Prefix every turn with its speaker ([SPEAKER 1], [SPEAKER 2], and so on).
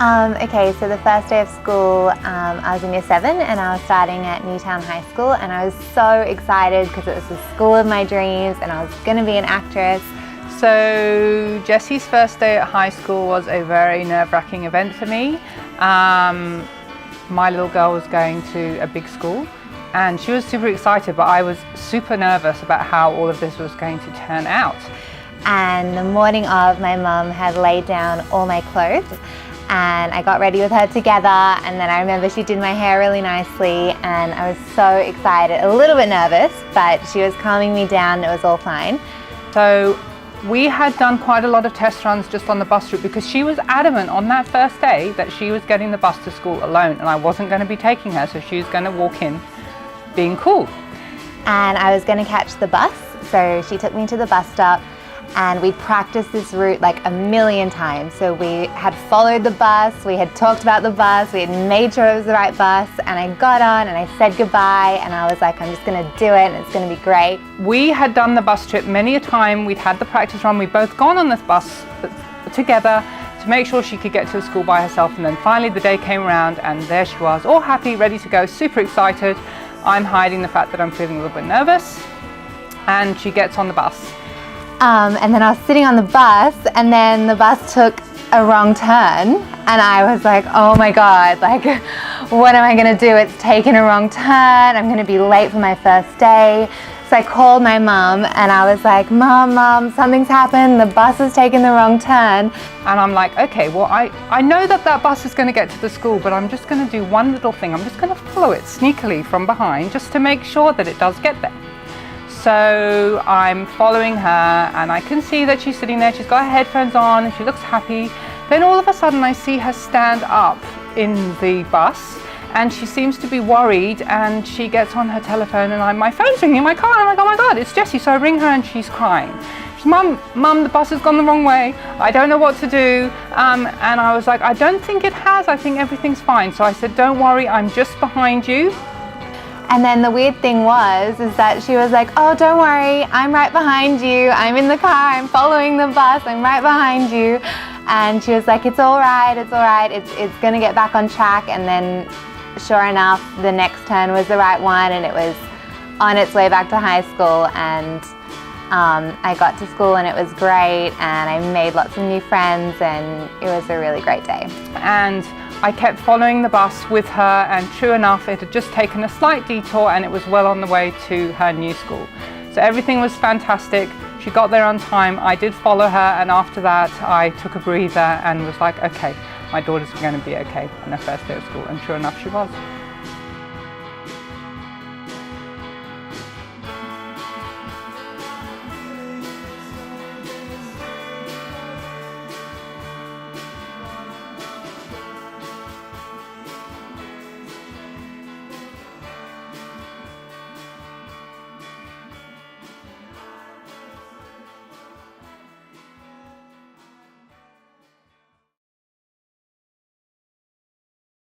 [SPEAKER 1] Okay, so the first day of school, I was in year 7 and I was starting at Newtown High School, and I was so excited because it was the school of my dreams and I was going to be an actress.
[SPEAKER 2] So Jessie's first day at high school was a very nerve-wracking event for me. My little girl was going to a big school and she was super excited, but I was super nervous about how all of this was going to turn out.
[SPEAKER 1] And the morning of, my mum had laid down all my clothes and I got ready with her together, and then I remember she did my hair really nicely and I was so excited, a little bit nervous, but she was calming me down, it was all fine.
[SPEAKER 2] So we had done quite a lot of test runs just on the bus route because she was adamant on that first day that she was getting the bus to school alone and I wasn't going to be taking her, so she was going to walk in being cool.
[SPEAKER 1] And I was going to catch the bus, so she took me to the bus stop and we practiced this route like a million times. So we had followed the bus, we had talked about the bus, we had made sure it was the right bus, and I got on and I said goodbye and I was like, I'm just going to do it and it's going to be great.
[SPEAKER 2] We had done the bus trip many a time, we'd had the practice run, we'd both gone on this bus together to make sure she could get to school by herself, and then finally the day came around and there she was, all happy, ready to go, super excited. I'm hiding the fact that I'm feeling a little bit nervous, and she gets on the bus.
[SPEAKER 1] And then I was sitting on the bus and then the bus took a wrong turn and I was like, oh my God, like what am I gonna do? It's taken a wrong turn, I'm gonna be late for my first day. So I called my mum and I was like, Mom, something's happened, the bus has taken the wrong turn.
[SPEAKER 2] And I'm like, okay, well I know that bus is gonna get to the school, but I'm just gonna do one little thing. I'm just gonna follow it sneakily from behind just to make sure that it does get there. So I'm following her and I can see that she's sitting there, she's got her headphones on and she looks happy. Then all of a sudden I see her stand up in the bus and she seems to be worried, and she gets on her telephone and my phone's ringing in my car and I'm like, oh my God, it's Jessie. So I ring her and she's crying. She's, Mum, the bus has gone the wrong way. I don't know what to do. And I was like, I don't think it has. I think everything's fine. So I said, don't worry, I'm just behind you.
[SPEAKER 1] And then the weird thing is that she was like, oh, don't worry, I'm right behind you. I'm in the car, I'm following the bus, I'm right behind you. And she was like, it's all right, it's gonna get back on track. And then sure enough, the next turn was the right one and it was on its way back to high school. And I got to school and it was great and I made lots of new friends and it was a really great day.
[SPEAKER 2] And I kept following the bus with her, and true enough, it had just taken a slight detour and it was well on the way to her new school. So everything was fantastic. She got there on time. I did follow her, and after that I took a breather and was like, okay, my daughter's going to be okay on her first day of school, and sure enough she was.